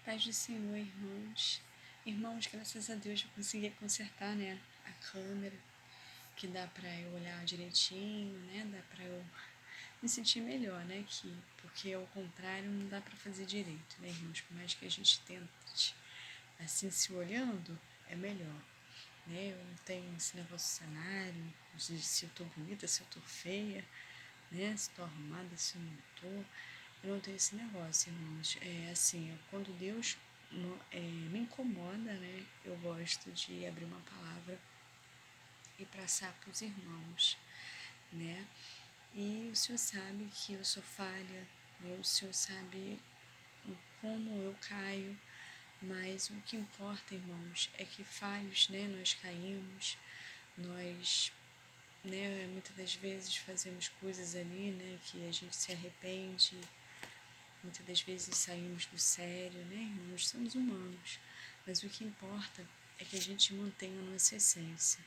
Paz do Senhor, irmãos. Irmãos, graças a Deus eu consegui consertar, né, a câmera, que dá pra eu olhar direitinho, né, dá pra eu me sentir melhor, né, porque ao contrário não dá pra fazer direito, né, irmãos? Por mais que a gente tente, assim, se olhando, é melhor, né? Eu não tenho esse negócio de cenário, de se eu tô bonita, se eu tô feia, né, se tô arrumada, se eu não tô. Eu não tenho esse negócio, irmãos. É assim, quando Deus me incomoda, né? Eu gosto de abrir uma palavra e passar para os irmãos, né? E o Senhor sabe que eu sou falha, né? O Senhor sabe como eu caio, mas o que importa, irmãos, é que falhos, né? Nós caímos, nós, né? Muitas das vezes fazemos coisas ali, né? Que a gente se arrepende. Muitas das vezes saímos do sério, né, irmãos? Somos humanos, mas o que importa é que a gente mantenha a nossa essência,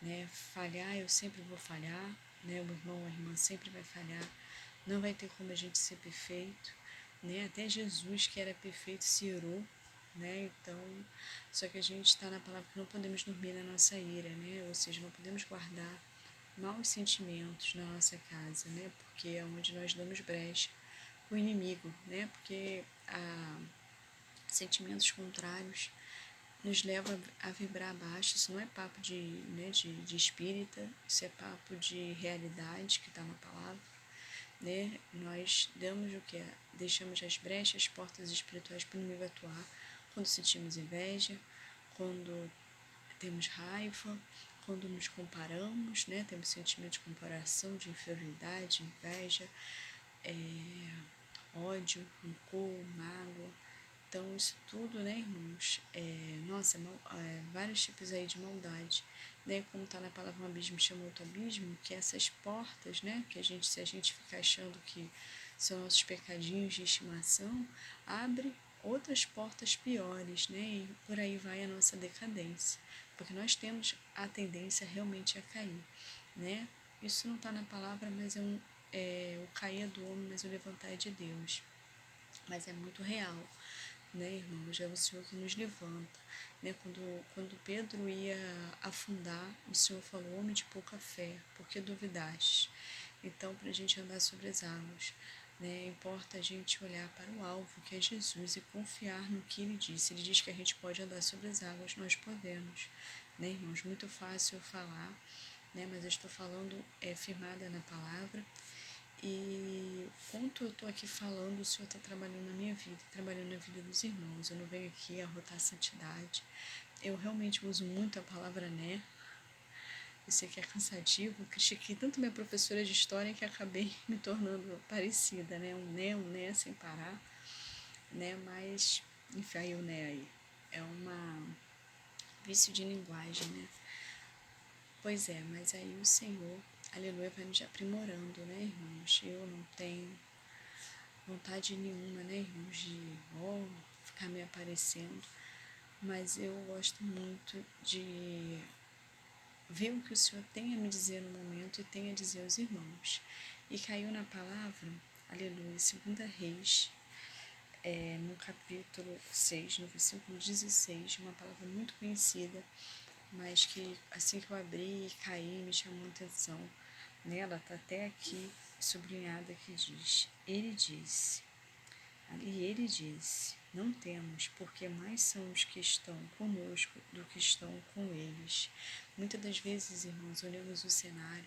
né? Falhar, eu sempre vou falhar, né? O irmão ou a irmã sempre vai falhar, não vai ter como a gente ser perfeito, né? Até Jesus, que era perfeito, se irou, né? Então, só que a gente está na palavra que não podemos dormir na nossa ira, né? Ou seja, não podemos guardar maus sentimentos na nossa casa, né? Porque é onde nós damos brecha o inimigo, né? Porque sentimentos contrários nos leva a vibrar abaixo. Isso não é papo de espírita, isso é papo de realidade que está na palavra, né? Nós damos o que? Deixamos as brechas, as portas espirituais para o inimigo atuar quando sentimos inveja, quando temos raiva, quando nos comparamos, né? Temos sentimento de comparação, de inferioridade, inveja, ódio, rancor, mágoa. Então, isso tudo, né, irmãos, vários tipos aí de maldade, né, como está na palavra um abismo chama outro abismo, que essas portas, né, que se a gente ficar achando que são nossos pecadinhos de estimação, abre outras portas piores, né, e por aí vai a nossa decadência, porque nós temos a tendência realmente a cair, né, isso não está na palavra, mas o cair é do homem, mas o levantar é de Deus, mas é muito real, né, irmãos? É o Senhor que nos levanta, né? Quando Pedro ia afundar, o Senhor falou: homem de pouca fé, por que duvidaste? Então, para a gente andar sobre as águas, né, importa a gente olhar para o alvo, que é Jesus, e confiar no que Ele disse. Ele diz que a gente pode andar sobre as águas, nós podemos, né, irmãos? Muito fácil eu falar, né, mas eu estou falando firmada na palavra. E enquanto eu estou aqui falando, o Senhor está trabalhando na minha vida, trabalhando na vida dos irmãos. Eu não venho aqui arrotar santidade. Eu realmente uso muito a palavra né. Eu sei que é cansativo. Eu critiquei tanto minha professora de história que acabei me tornando parecida, né? Um né, sem parar, né? Mas, enfim, aí o né aí. É uma vício de linguagem, né? Pois é, mas aí o Senhor, aleluia, vai nos aprimorando, né, irmãos? Eu não tenho vontade nenhuma, né, irmãos, de ficar me aparecendo, mas eu gosto muito de ver o que o Senhor tem a me dizer no momento e tem a dizer aos irmãos. E caiu na palavra, aleluia, 2 Reis, no capítulo 6, no versículo 16, uma palavra muito conhecida, mas que assim que eu abri e caí, me chamou a atenção. Nela está até aqui sublinhada que diz: Ele disse. E ele disse: não temos, porque mais são os que estão conosco do que estão com eles. Muitas das vezes, irmãos, olhamos o cenário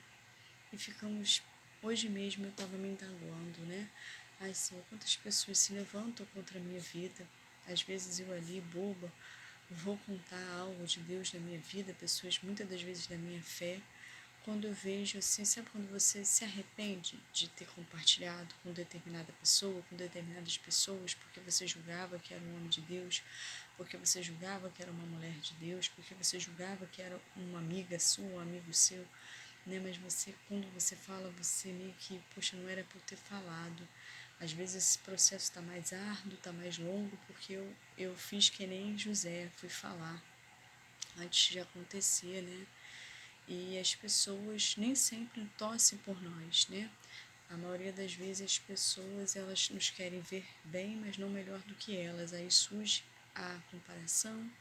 e ficamos. Hoje mesmo eu estava me indagando, né? Ai, Senhor, quantas pessoas se levantam contra a minha vida. Às vezes eu ali, boba, vou contar algo de Deus na minha vida, pessoas muitas das vezes da minha fé, quando eu vejo assim, sabe quando você se arrepende de ter compartilhado com determinada pessoa, com determinadas pessoas, porque você julgava que era um homem de Deus, porque você julgava que era uma mulher de Deus, porque você julgava que era uma amiga sua, um amigo seu, né? Mas você, quando você fala, você meio que, poxa, não era por ter falado. Às vezes esse processo está mais árduo, está mais longo, porque eu fiz que nem José, fui falar antes de acontecer, né? E as pessoas nem sempre torcem por nós, né? A maioria das vezes as pessoas, elas nos querem ver bem, mas não melhor do que elas. Aí surge a comparação,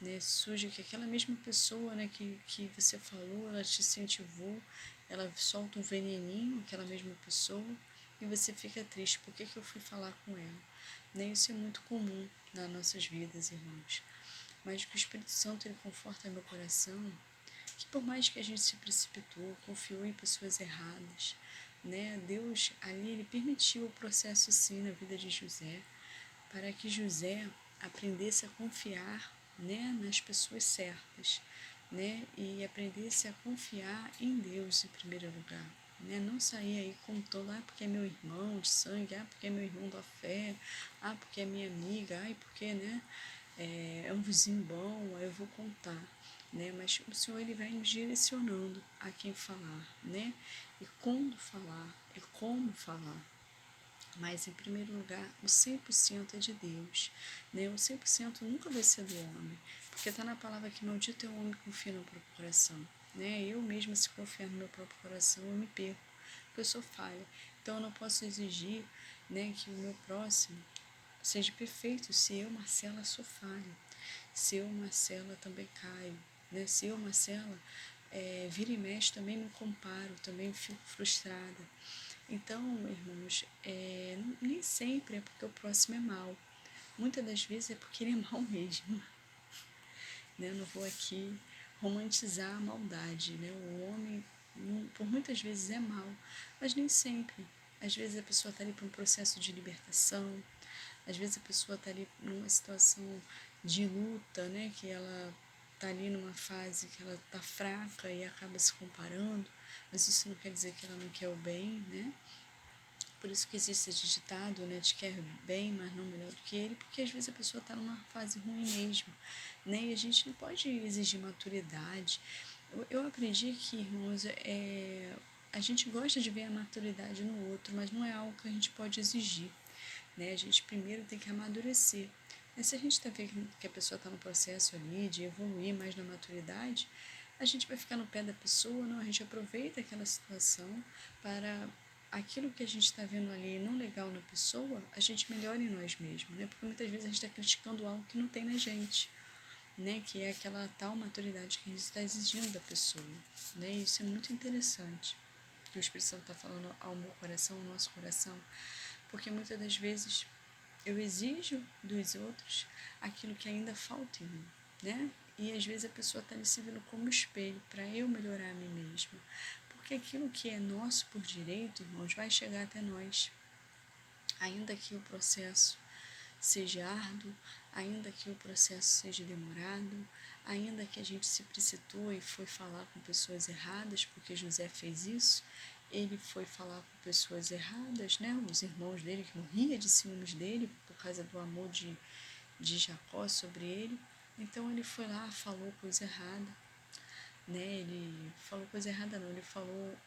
né? Surge que aquela mesma pessoa, né, que você falou, ela te incentivou, ela solta um veneninho, aquela mesma pessoa, e você fica triste. Por que eu fui falar com ela? Nem isso é muito comum nas nossas vidas, irmãos. Mas que o Espírito Santo, ele conforta meu coração, que por mais que a gente se precipitou, confiou em pessoas erradas, né? Deus ali, ele permitiu o processo sim na vida de José, para que José aprendesse a confiar, né, nas pessoas certas, né, e aprendesse a confiar em Deus em primeiro lugar, né, não sair aí contando, porque é meu irmão de sangue, porque é meu irmão da fé, porque é minha amiga, porque, né, é um vizinho bom, aí eu vou contar, né, mas o Senhor, ele vai nos direcionando a quem falar, né, e quando falar, e como falar. Mas, em primeiro lugar, o 100% é de Deus, né? O 100% nunca vai ser do homem, porque está na palavra que maldito é o homem que confia no próprio coração, né? Eu mesma, se confiar no meu próprio coração, eu me perco, porque eu sou falha. Então, eu não posso exigir, né, que o meu próximo seja perfeito se eu, Marcela, sou falha, se eu, Marcela, também caio, né? Se eu, Marcela, vira e mexe, também me comparo, também fico frustrada. Então, irmãos, nem sempre é porque o próximo é mau. Muitas das vezes é porque ele é mau mesmo. Né? Eu não vou aqui romantizar a maldade. Né? O homem, por muitas vezes, é mau, mas nem sempre. Às vezes a pessoa está ali para um processo de libertação, às vezes a pessoa está ali numa situação de luta, né? Que ela está ali numa fase que ela está fraca e acaba se comparando, mas isso não quer dizer que ela não quer o bem, né? Por isso que existe esse ditado, né, de quer bem, mas não melhor do que ele, porque às vezes a pessoa está numa fase ruim mesmo, né, e a gente não pode exigir maturidade. Eu aprendi que, irmãos, a gente gosta de ver a maturidade no outro, mas não é algo que a gente pode exigir, né, a gente primeiro tem que amadurecer. Mas se a gente está vendo que a pessoa está no processo ali de evoluir mais na maturidade, a gente vai ficar no pé da pessoa, não, a gente aproveita aquela situação para aquilo que a gente está vendo ali não legal na pessoa, a gente melhora em nós mesmos, né? Porque muitas vezes a gente está criticando algo que não tem na gente, né? Que é aquela tal maturidade que a gente está exigindo da pessoa, né? E isso é muito interessante, que o Espírito Santo está falando ao meu coração, ao nosso coração, porque muitas das vezes eu exijo dos outros aquilo que ainda falta em mim, né? E às vezes a pessoa está me servindo como espelho para eu melhorar a mim mesma. Porque aquilo que é nosso por direito, irmãos, vai chegar até nós. Ainda que o processo seja árduo, ainda que o processo seja demorado, ainda que a gente se precipitou e foi falar com pessoas erradas, porque José fez isso, ele foi falar com pessoas erradas, né? Os irmãos dele, que morriam de ciúmes dele por causa do amor de Jacó sobre ele. Então ele foi lá, falou coisa errada, né? Ele falou coisa errada não, ele falou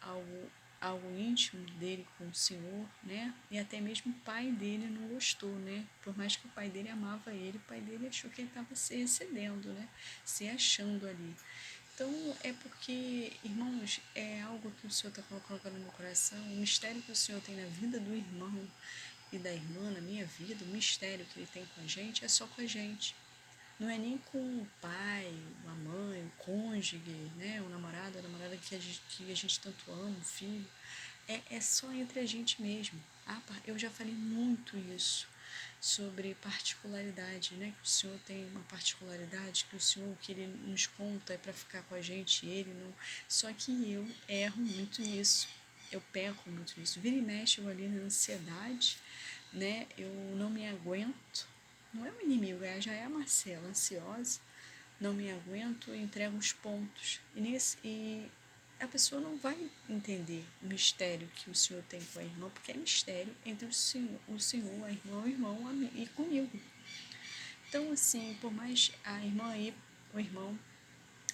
algo íntimo dele com o Senhor, né? E até mesmo o pai dele não gostou, né? Por mais que o pai dele amava ele, o pai dele achou que ele estava se excedendo, né? Se achando ali. Então, é porque, irmãos, é algo que o Senhor está colocando no meu coração, o mistério que o Senhor tem na vida do irmão e da irmã, na minha vida, o mistério que ele tem com a gente, é só com a gente. Não é nem com o pai, a mãe, o cônjuge, né? O namorado, a namorada que a gente tanto ama, o filho. É só entre a gente mesmo. Eu já falei muito isso sobre particularidade, né? Que o Senhor tem uma particularidade, que o Senhor, o que Ele nos conta é para ficar com a gente, Ele não. Só que eu erro muito nisso. Eu peco muito nisso. Vira e mexe eu ali na ansiedade, né? Eu não me aguento. Não é o inimigo, já é a Marcela, ansiosa, não me aguento, entrego os pontos. E a pessoa não vai entender o mistério que o Senhor tem com a irmã, porque é mistério entre o Senhor, a irmã, o irmão e comigo. Então, assim, por mais a irmã e o irmão,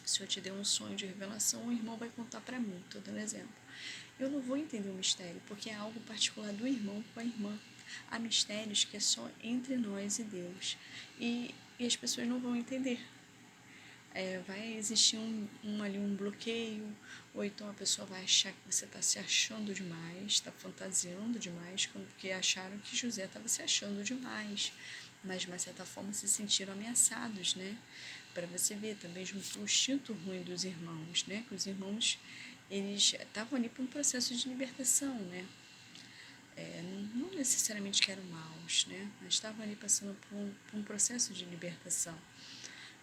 o Senhor te deu um sonho de revelação, o irmão vai contar para mim, estou dando exemplo. Eu não vou entender o mistério, porque é algo particular do irmão com a irmã. Há mistérios que é só entre nós e Deus. E as pessoas não vão entender. vai existir ali um bloqueio, ou então a pessoa vai achar que você está se achando demais, está fantasiando demais, porque acharam que José estava se achando demais, mas de uma certa forma se sentiram ameaçados, né? Para você ver, também juntou o instinto ruim dos irmãos, né? Que os irmãos, eles estavam ali para um processo de libertação, né? Não necessariamente que eram maus, né? Mas estavam ali passando por um processo de libertação.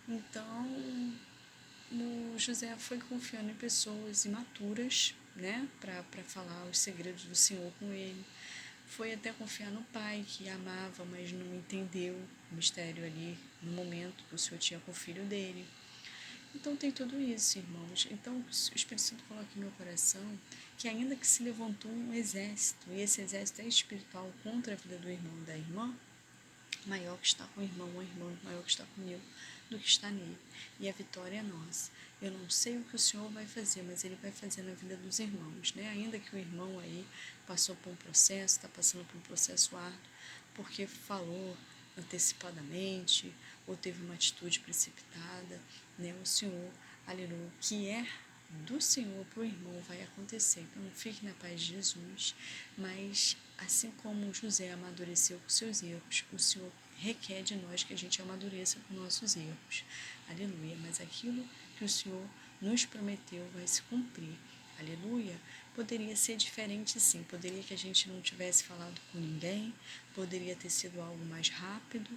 Então, o José foi confiando em pessoas imaturas, né, para falar os segredos do Senhor com ele. Foi até confiar no pai, que amava, mas não entendeu o mistério ali no momento que o Senhor tinha com o filho dele. Então tem tudo isso, irmãos. Então o Espírito Santo coloca em meu coração que ainda que se levantou um exército, e esse exército é espiritual contra a vida do irmão e da irmã, maior que está com o irmão ou irmã, maior que está comigo, do que está nele. E a vitória é nossa. Eu não sei o que o Senhor vai fazer, mas Ele vai fazer na vida dos irmãos, né? Ainda que o irmão aí passou por um processo, está passando por um processo árduo, porque falou antecipadamente ou teve uma atitude precipitada, né? O Senhor, aleluia, que é do Senhor para o irmão vai acontecer. Então, fique na paz de Jesus, mas assim como José amadureceu com seus erros, o Senhor requer de nós que a gente amadureça com nossos erros. Aleluia. Mas aquilo que o Senhor nos prometeu vai se cumprir. Aleluia. Poderia ser diferente, sim. Poderia que a gente não tivesse falado com ninguém, poderia ter sido algo mais rápido,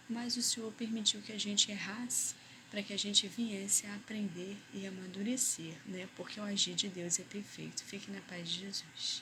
mas o Senhor permitiu que a gente errasse para que a gente viesse a aprender e amadurecer, né? Porque o agir de Deus é perfeito. Fique na paz de Jesus.